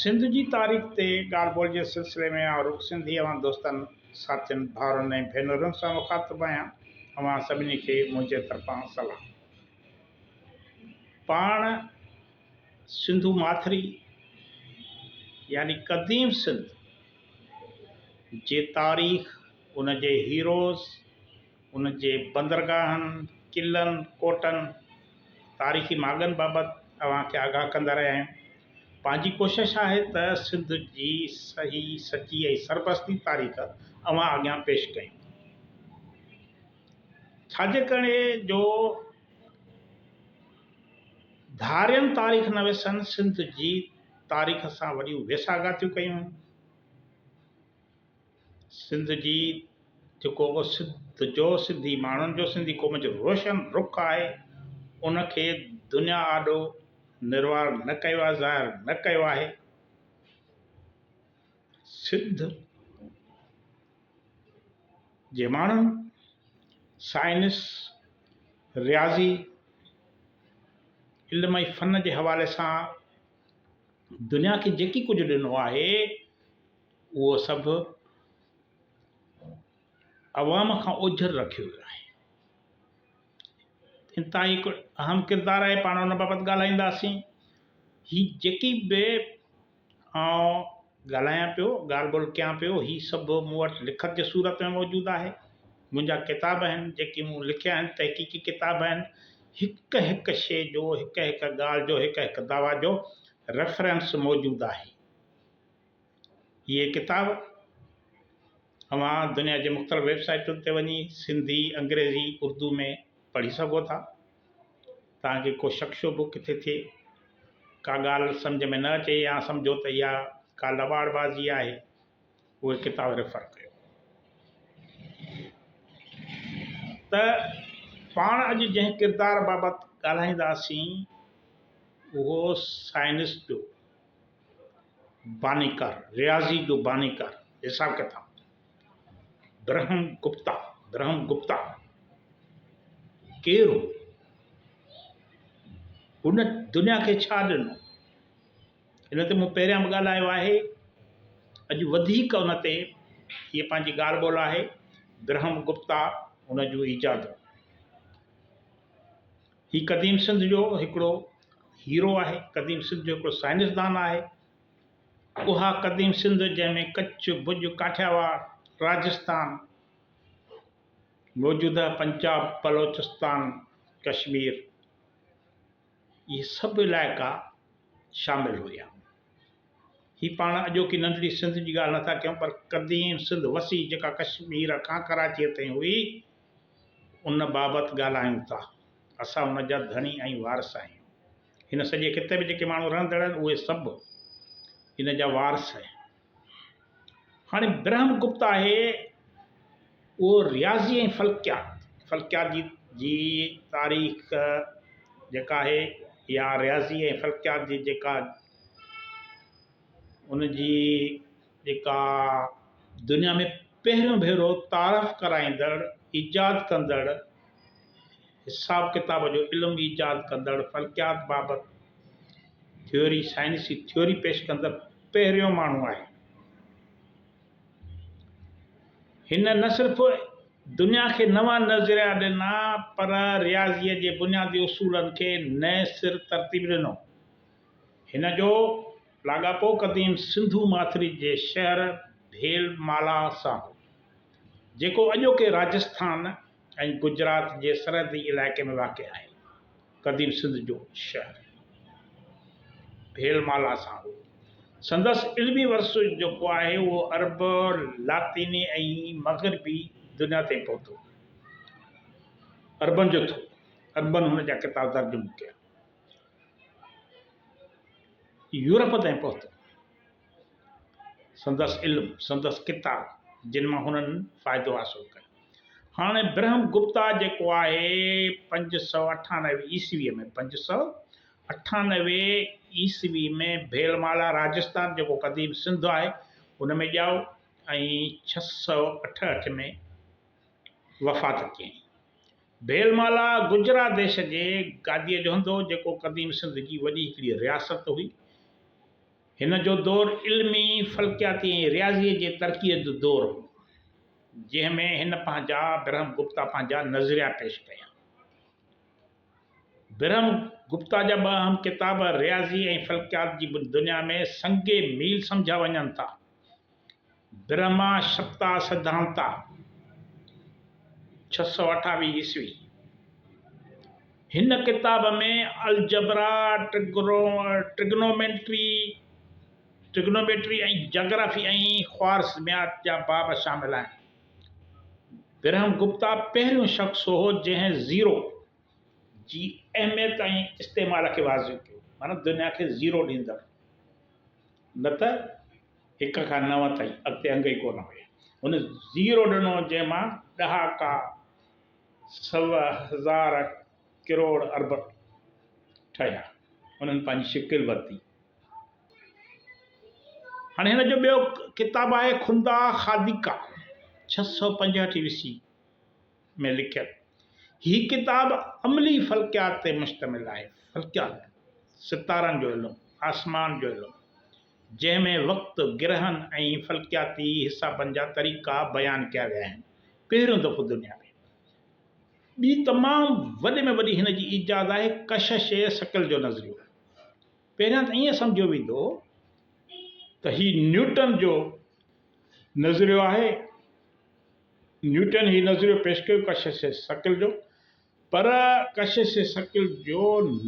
सिंध जी तारीख़ ते ॻाल्हि ॿोल जे सिलसिले में और सिंधी अवां दोस्तनि साथियुनि भाउरनि ऐं भेनरुनि सां मुखातिबु आहियां। अवां सभिनी खे मुंहिंजे तरफ़ां सलाम। पाण सिंधू माथिरी यानी क़दीम सिंध जे तारीख़, उन जे हीरोज़, उन जे बंदरगाहनि, क़िलनि, कोटनि, तारीख़ी माॻनि बाबति अवां खे आगाह कंदा रहिया आहियूं। पंहिंजी कोशिशि आहे त सिंध जी सही सची ऐं सरबस्ती तारीख़ अवां अॻियां पेश कयूं। छाजे करे जो धारियनि तारीख़ न विसनि सिंध जी तारीख़ सां वॾियूं वेसागातियूं कयूं। सिंध जी जेको सिंध जो सिंधी माण्हुनि जो सिंधी क़ौम जो रोशन रुख़ आहे, उनखे दुनिया आॾो निर्वाह न कयो आहे, ज़ाहिर न कयो आहे। सिंध जे माण्हुनि साइंस, रियाज़ी, इल्म ऐं फ़न जे हवाले सां दुनिया खे जेकी कुझु ॾिनो आहे, उहो सभु अवाम खां ओझर रखियो वियो आहे। हितां हिकु अहम किरदारु आहे, पाण उन बाबति ॻाल्हाईंदासीं। ही जेकी बि ॻाल्हायां पियो, ॻाल्हि ॿोल कयां पियो, ही सभु मूं वटि लिखत जे सूरत में मौजूदु आहे। मुंहिंजा किताब आहिनि जेके मूं लिखिया आहिनि, तहक़ीक़ी किताब आहिनि। हिकु हिकु शइ जो, हिकु हिकु ॻाल्हि जो, हिकु हिकु दावा जो रेफरेंस मौजूदु आहे। इहे किताब अवां दुनिया जे मुख़्तलिफ़ वेबसाइटुनि ते वञी सिंधी, अंग्रेज़ी, उर्दू में पढ़ी सघो था। तव्हांखे को शक शुबो किथे थिए, का ॻाल्हि सम्झ में न अचे या सम्झो त इहा का लबाड़बाज़ी आहे, उहे किताब रेफर कयो। त पाण अॼु जंहिं किरदार बाबति ॻाल्हाईंदासीं, उहो साइंस जो बानीकार, रियाज़ी जो बानीकार, हिसाब किताब, ब्रह्म गुप्ता केरु, हुन दुनिया खे छा ॾिनो, हिन ते मूं पहिरियां बि ॻाल्हायो आहे। अॼु वधीक उन ते हीअ पंहिंजी ॻाल्हि ॿोल आहे। ब्रह्म गुप्ता हुन जूं ईजादूं। ही क़दीम सिंध जो हिकिड़ो हीरो आहे, क़दीम सिंध जो हिकिड़ो साइंसदान आहे। उहा क़दीम सिंध जंहिंमें कच्छ, भुज, काठियावाड़, राजस्थान, मौजूदा पंजाब, बलोचिस्तान, कश्मीर, इहे सभु इलाइक़ा शामिल हुया। ही पाण अॼोकी नंढड़ी सिंध जी ॻाल्हि नथा कयूं, पर क़दीम सिंध वसी जेका कश्मीर खां कराचीअ ताईं हुई, उन बाबति ॻाल्हायूं था। असां उन जा धणी ऐं वारस आहियूं। हिन सॼे खिते में जेके माण्हू रहंदड़ आहिनि, उहे सभु हिन जा वारस आहिनि। हाणे ब्रह्म गुप्ता आहे, उहो रियाज़ी ऐं फ़ल्कियात जी तारीख़ जेका आहे, या रियाज़ी ऐं फ़ल्कियात जी जेका उनजी जेका दुनिया में पहिरियों भेरो तारफ़ कराईंदड़, ईजाद कंदड़, हिसाब किताब जो इल्मु ईजाद कंदड़, फ़ल्कियात बाबति थ्योरी, साइंसी थ्योरी पेश कंदड़ पहिरियों माण्हू आहे। हिन न सिर्फ़ु दुनिया खे नवां नज़रिया ॾिना, पर रियाज़ीअ जे बुनियादी उसूलनि खे नए सिर तरतीब ॾिनो। हिन जो लाॻापो क़दीम सिंधू माथिरी जे शहर भेलमाला सां, जेको अॼोके राजस्थान ऐं गुजरात जे सरहदी इलाइक़े में वाक़िअ आहे। क़दीम सिंध जो शहर भेलमाला सां संदसि इल्मी वरसो जेको आहे, उहो अरब, लातीनी ऐं मग़रबी दुनिया ते पहुतो। अरबन जो थो, अरबन हुन जा किताब तर्जुमो कया। यूरोप ताईं पहुतो। संदसि इल्मु, संदसि किताब, जिन मां हुननि फ़ाइदो हासिलु कयो। हाणे ब्रह्म गुप्ता जेको आहे 598 ईस्वीअ में, 598 ईस्वी में भेलमाला राजस्थान जेको क़दीम सिंध आहे, हुन में ॼाओ ऐं 668 में वफ़ात कयईं। भेलमाला गुजरात देश जे गादीअ जो हूंदो, जेको क़दीम सिंध जी वॾी हिकिड़ी रियासत हुई। हिन जो दौरु इल्मी फ़ल्कियाती ऐं रियाज़ीअ जे तरक़ीअ जो दौरु हो, जंहिंमें हिन पंहिंजा ब्रह्म गुप्ता पंहिंजा नज़रिया पेश कया। ब्रह्म गुप्ता जा ॿ अहम किताब रियाज़ी ऐं फ़ल्कियात जी दुनिया में संगे मील सम्झा वञनि था। ब्रह्मा सप्ता सिद्धांता 628 ईस्वी। हिन किताब में अलजबरा, ट्रिग्नोमेट्री ऐं जोग्राफी ऐं ख्वारिज़मियात जा बाब शामिल आहिनि। ब्रह्म गुप्ता पहिरियों शख़्स हो जंहिं ज़ीरो जी अहमियत ऐं इस्तेमाल खे वाज़िह कयो, माना दुनिया खे ज़ीरो ॾींदड़, न त 1 खां 9 ताईं अॻिते अंग ई कोन हुया। हुन ज़ीरो ॾिनो जंहिंमां ॾहाका 100,000 करोड़ अरब ठहिया, हुननि पंहिंजी शिकिल वरिती। हाणे हिन जो ॿियो किताबु आहे खुंदा खादिका 665 ईस्वी में लिखियलु। हीअ किताब अमली फ़ल्कियात ते मुश्तमिल आहे। फ़ल्कियात सितारनि जो इल्मु, आसमान जो इल्मु, जंहिंमें वक़्तु, गिरहनि ऐं फ़ल्कियाती हिसाबनि जा तरीक़ा बयानु कया विया आहिनि पहिरियों दफ़ो दुनिया में। ॿी तमामु वॾे में वॾी हिन जी ईजाद आहे कशिश शकल जो नज़रियो। पहिरियां त ईअं सम्झियो वेंदो त हीउ न्यूटन जो नज़रियो आहे, न्यूटन ही नज़रियो पेश कयो कशिश शकल जो, पर कशिश शकल जो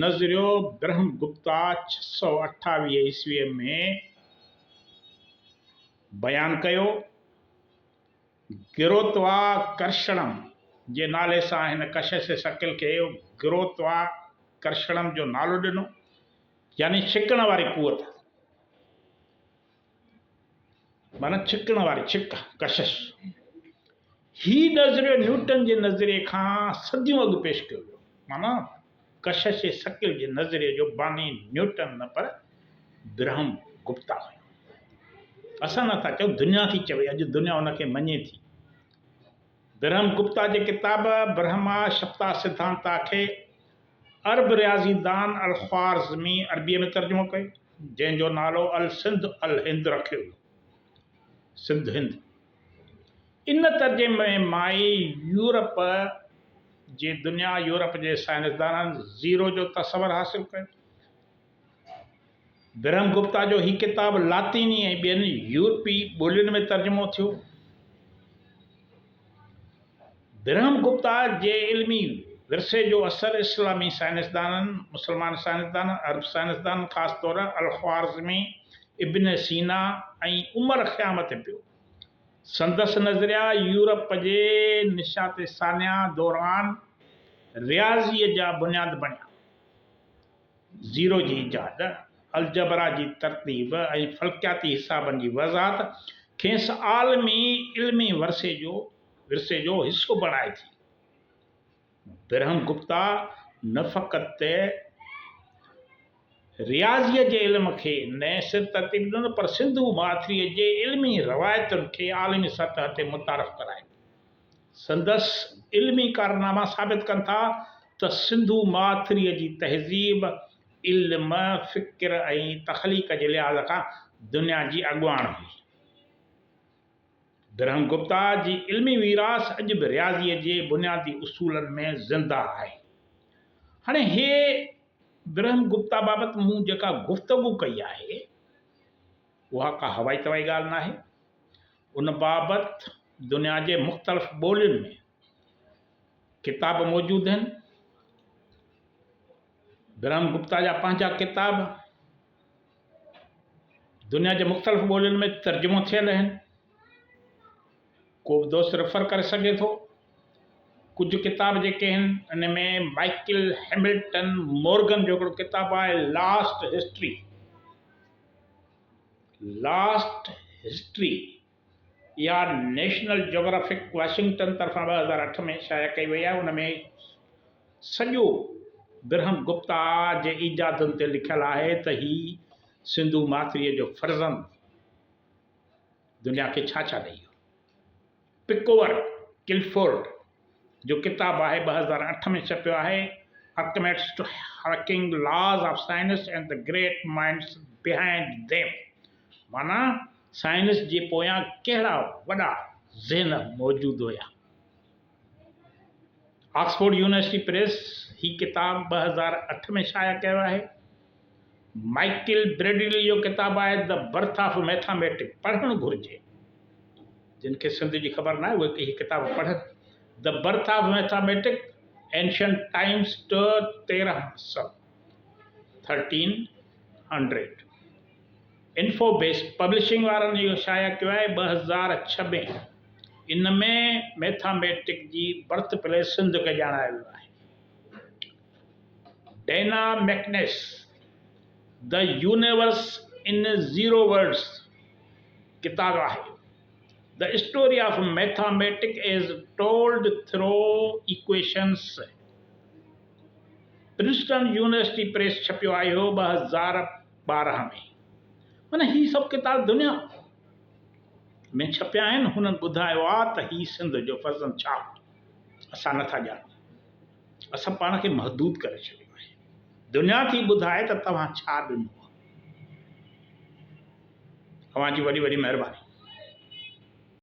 नज़रियो ब्रह्म गुप्ता 628 ईस्वीअ में बयानु कयो। गिरोत्वाकर्षणम जे नाले सां हिन कशिश शकल खे गिरोत्वाकर्षणम जो नालो ॾिनो, यानी छिकण वारी कुवत, माना छिकण वारी छिक कशिश। ही नज़रियो न्यूटन जे नज़रिए खां सदियों अॻु पेश कयो वियो, माना कशिश शकल जे नज़रिए जो बानी न्यूटन न पर ब्रह्म गुप्ता हुयो। असां नथा चऊं, दुनिया थी चवे, अॼु दुनिया उनखे मञे थी। ब्रह्म गुप्ता जे किताब ब्रह्मा सप्ता सिद्धांता खे अरब रियाज़ीदान अल ख्वारिज़मी अरबीअ में तर्जुमो कयो, जंहिंजो नालो अल सिंध अल हिंद रखियो वियो, सिंध हिंद। इन तर्जुमे मां यूरोप जे साइंसदाननि ज़ीरो जो तसवर हासिल कयो। ब्रह्म गुप्ता जो ही किताब लातीनी ऐं ॿियनि यूरोपी ॿोलियुनि में तर्जुमो थियो। ब्रह्म गुप्ता जे इल्मी विरसे जो असर इस्लामी साइंसदाननि, मुसलमान साइंसदाननि, अरब साइंसदाननि, ख़ासि तौर अल ख्वारिज़मी, इब्न सीना ऐं उमर ख़याम ते पियो। संदसि नज़रिया यूरोप जे निशात सानिया दौरान रियाज़ीअ जा बुनियाद बणिया। ज़ीरो जी ईजाद, अलजबरा जी तरतीब ऐं फ़ल्कियाती हिसाबनि जी वज़ाहत खेसि आलमी इल्मी विरसे जो हिसो बणाए थी। ब्रह्म गुप्ता न फ़क़ति रियाज़ीअ जे इल्म खे न सिर्फ़ तरतीब ॾिनो, पर सिंधु माथिरीअ जे इल्मी रवायतुनि खे आलमी सतह ते मुतारफ़ करायो। संदसि इल्मी कारनामा साबित कनि था त सिंधु माथिरीअ जी तहज़ीब इल्म, फ़िक्र ऐं तख़लीक़ जे लिहाज़ खां दुनिया जी अॻुवाण हुई। ब्रह्म गुप्ता जी इल्मी वीरास अॼु बि रियाज़ीअ जे बुनियादी उसूलनि में ज़िंदा आहे। हाणे हे ब्रह्म गुप्ता बाबति मूं जेका गुफ़्तगू कई आहे, उहा का हवाई तवाई ॻाल्हि न आहे। उन बाबति दुनिया जे मुख़्तलिफ़ ॿोलियुनि में किताब मौजूदु आहिनि। ब्रह्म गुप्ता जा पंहिंजा किताब दुनिया जे मुख़्तलिफ़ ॿोलियुनि में तर्जुमो थियल आहिनि। को बि दोस्त रेफर करे सघे थो। कुझु किताब जेके आहिनि, इन में माइकल हैमिल्टन मॉर्गन जो हिकिड़ो किताबु आहे लास्ट हिस्ट्री, या नेशनल जोग्राफिक वाशिंगटन तरफ़ां 2008 में शाया कई वई आहे। उन में सॼो ब्रह्म गुप्ता जे ईजादुनि ते लिखियलु आहे त ही सिंधु माथिरीअ जो फर्ज़ंद दुनिया खे छा छा ॾेई। पिकोवर किलफोर्ड जो किताबु आहे 2008 में छपियो आहे, Archimedes to Hawking laws of science and the great minds behind them, माना साइंस जे पोयां कहिड़ा वॾा ज़हन मौजूद हुया। ऑक्सफोर्ड यूनिवर्सिटी प्रेस ही किताब 2008 में शाया कयो आहे। माइकल ब्रेडली जो किताब आहे द बर्थ ऑफ मैथमेटिक्स, पढ़णु घुरिजे, जिन खे सिंध जी ख़बर न आहे उहे ही किताब पढ़नि। The birth of mathematics ancient times to 1300। Infobase publishing वारनि इहो शाया कयो आहे 2006 में। इन में मैथमेटिक्स जी बर्थ प्लेस सिंध खे ॼाणायो वियो आहे। Dana Mackenzie the universe in zero words किताब आहे। The story of mathematics is told through equations, Princeton university press छपियो आहे 2012 में। माना ही सभु किताब दुनिया में छपिया आहिनि। हुननि ॿुधायो आहे त ही सिंध जो फज़न छा असां नथा ॼाणूं, असां पाण खे महदूद करे छॾियो आहे। दुनिया थी ॿुधाए त तव्हां छा ॾिनो। तव्हांजी वॾी वॾी महिरबानी।